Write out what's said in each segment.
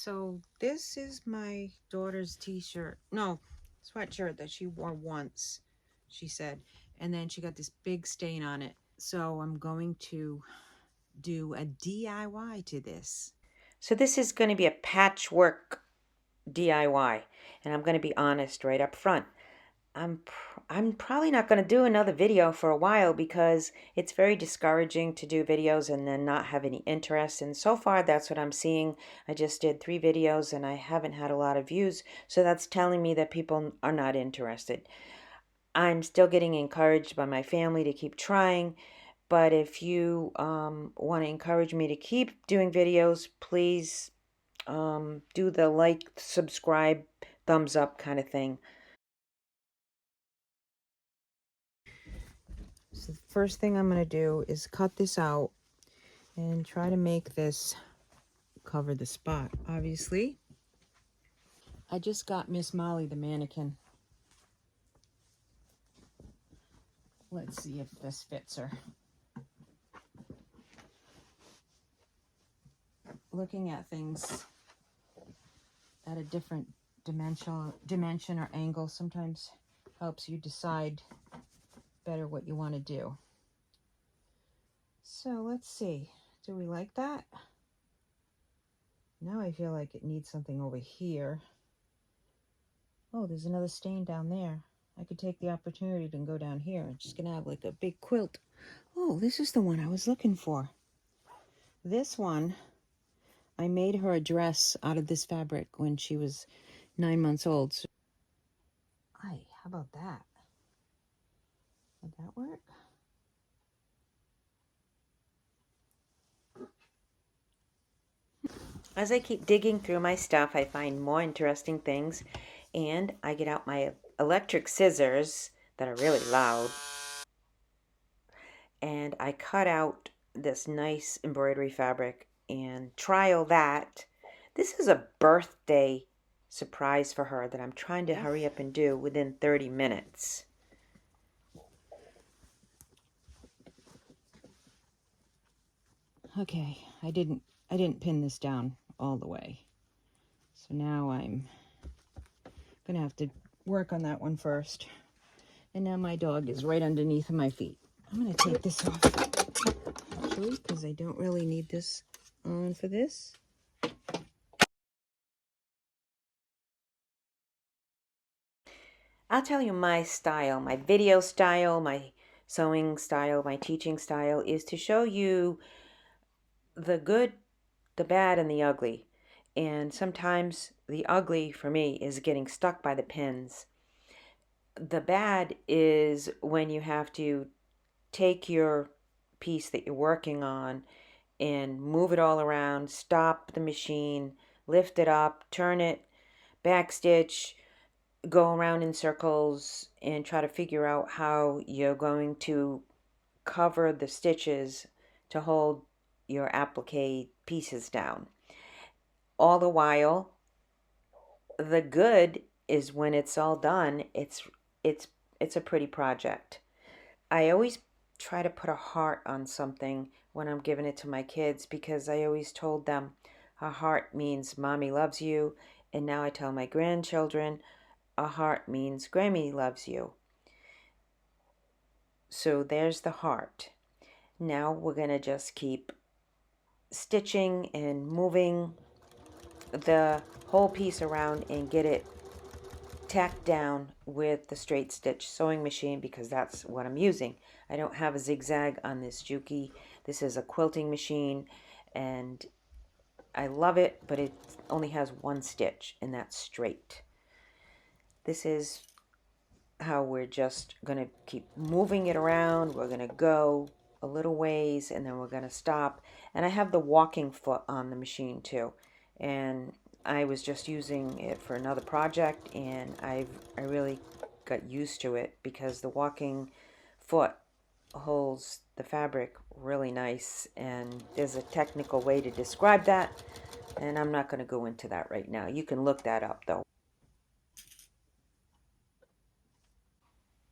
So this is my daughter's t-shirt. No, sweatshirt that she wore once, she said. And then she got this big stain on it. So I'm going to do a DIY to this. So this is going to be a patchwork DIY. And I'm going to be honest right up front. I'm probably not going to do another video for a while because it's very discouraging to do videos and then not have any interest. And so far, that's what I'm seeing. I just did 3 videos and I haven't had a lot of views. So that's telling me that people are not interested. I'm still getting encouraged by my family to keep trying. But if you want to encourage me to keep doing videos, please do the like, subscribe, thumbs up kind of thing. So the first thing I'm going to do is cut this out and try to make this cover the spot, obviously. I just got Miss Molly the mannequin. Let's see if this fits her. Looking at things at a different dimension or angle sometimes helps you decide better what you want to do. So let's see. Do we like that? Now I feel like it needs something over here. Oh, there's another stain down there. I could take the opportunity to go down here. I'm just going to have like a big quilt. Oh, this is the one I was looking for. This one, I made her a dress out of this fabric when she was 9 months old. So, how about that? Would that work? As I keep digging through my stuff, I find more interesting things, and I get out my electric scissors that are really loud, and I cut out this nice embroidery fabric and trial that. This is a birthday surprise for her that I'm trying to hurry up and do within 30 minutes. Okay, I didn't pin this down all the way. So now I'm gonna have to work on that one first. And now my dog is right underneath my feet. I'm gonna take this off, actually, because I don't really need this on for this. I'll tell you my style, my video style, my sewing style, my teaching style is to show you the good, the bad, and the ugly. And sometimes the ugly for me is getting stuck by the pins. The bad is when you have to take your piece that you're working on and move it all around, stop the machine, lift it up, turn it, backstitch, go around in circles and try to figure out how you're going to cover the stitches to hold your applique pieces down. All the while, the good is when it's all done, it's a pretty project. I always try to put a heart on something when I'm giving it to my kids because I always told them a heart means mommy loves you, and now I tell my grandchildren a heart means Grammy loves you. So there's the heart. Now we're going to just keep stitching and moving the whole piece around and get it tacked down with the straight stitch sewing machine because that's what I'm using. I don't have a zigzag on this Juki. This is a quilting machine and I love it, but it only has one stitch and that's straight. This is how we're just going to keep moving it around. We're going to go a little ways and then we're going to stop. And I have the walking foot on the machine too. And I was just using it for another project and I really got used to it because the walking foot holds the fabric really nice, and there's a technical way to describe that and I'm not going to go into that right now. You can look that up though.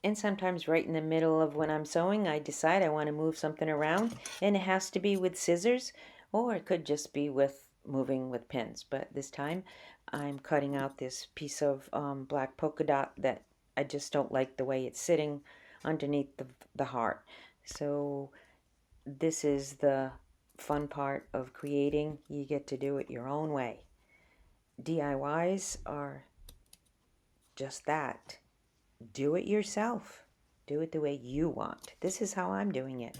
And sometimes right in the middle of when I'm sewing, I decide I want to move something around, and it has to be with scissors, or it could just be with moving with pins, but this time I'm cutting out this piece of black polka dot that I just don't like the way it's sitting underneath the heart. So this is the fun part of creating. You get to do it your own way. DIYs are just that. Do it yourself. Do it the way you want. This is how I'm doing it.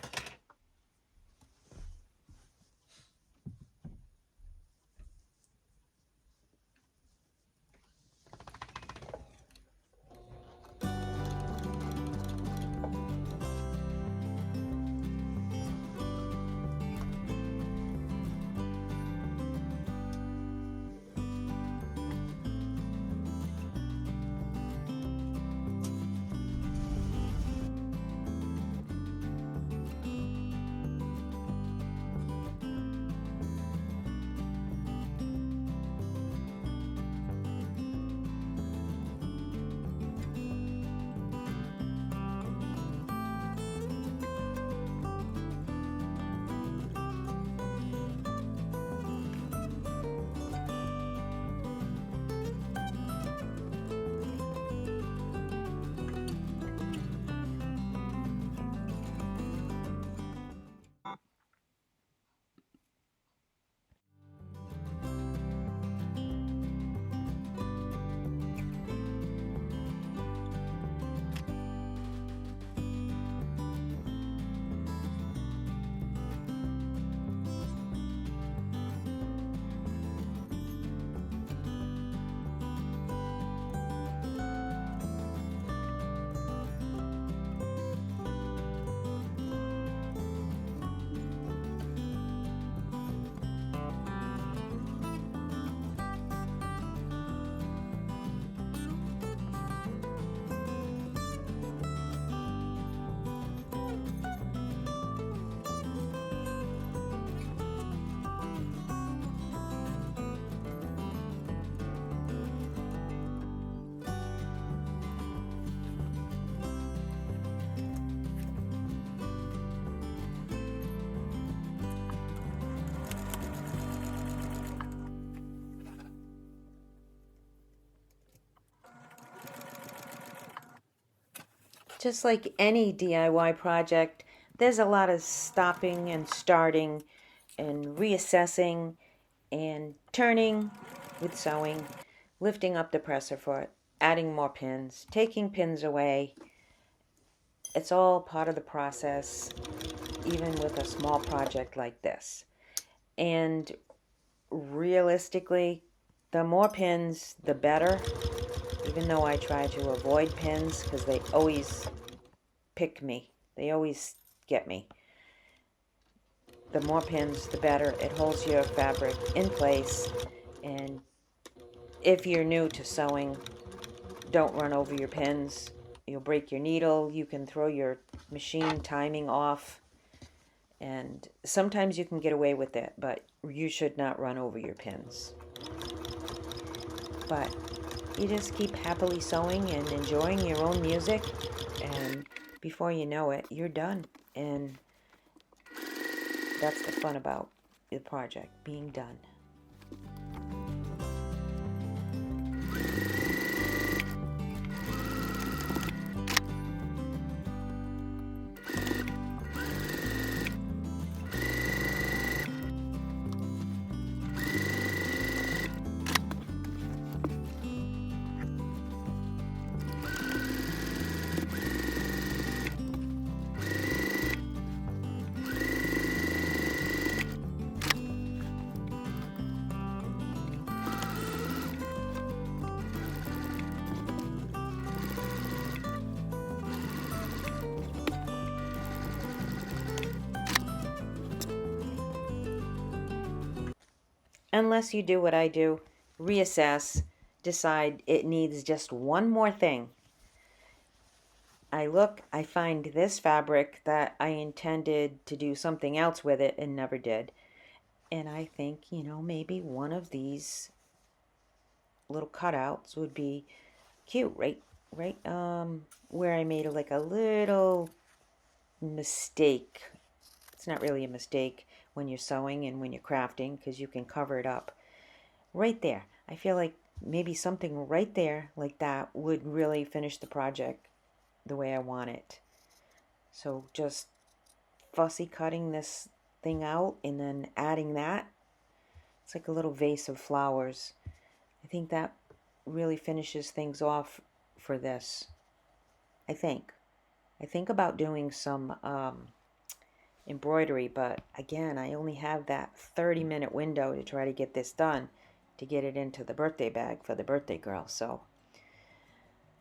Just like any DIY project, there's a lot of stopping and starting and reassessing and turning with sewing, lifting up the presser foot, adding more pins, taking pins away. It's all part of the process, even with a small project like this. And realistically, the more pins, the better, even though I try to avoid pins because they always pick me. They always get me. The more pins, the better. It holds your fabric in place. And if you're new to sewing, don't run over your pins. You'll break your needle. You can throw your machine timing off. And sometimes you can get away with it, but you should not run over your pins. But you just keep happily sewing and enjoying your own music, and before you know it, you're done. And that's the fun about the project, being done. Unless you do what I do, reassess, decide it needs just one more thing. I find this fabric that I intended to do something else with it and never did. And I think, maybe one of these little cutouts would be cute, right? Where I made like a little mistake. It's not really a mistake. when you're sewing and when you're crafting, because you can cover it up. Right there. I feel like maybe something right there like that would really finish the project the way I want it. So just fussy cutting this thing out and then adding that. It's like a little vase of flowers. I think that really finishes things off for this. I think about doing some embroidery, but again, I only have that 30-minute window to try to get this done, to get it into the birthday bag for the birthday girl. So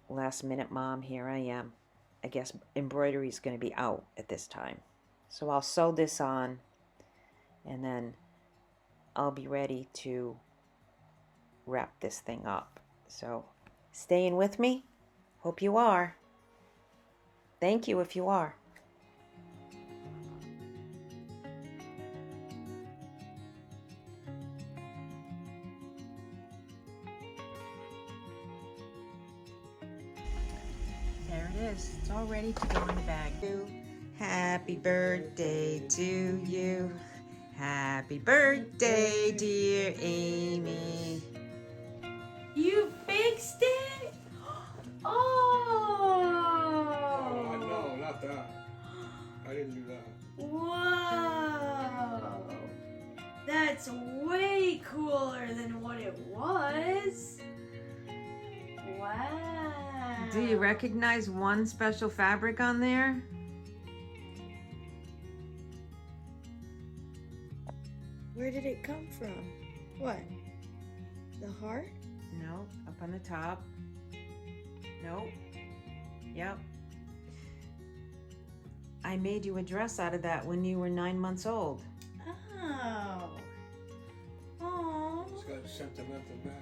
last minute mom, here I am. I guess embroidery is going to be out at this time. So I'll sew this on and then I'll be ready to wrap this thing up. So staying with me? Hope you are. Thank you if you are. There it is. It's all ready to go in the bag. Happy birthday to you. Happy birthday, dear Amy. You fixed it? Oh! Oh, no, not that. I didn't do that. Whoa! That's way cooler than what it was. Wow. Do you recognize one special fabric on there? Where did it come from? What? The heart? No, up on the top. Nope. Yep. I made you a dress out of that when you were 9 months old. Oh. Oh. It's got a sentimental value.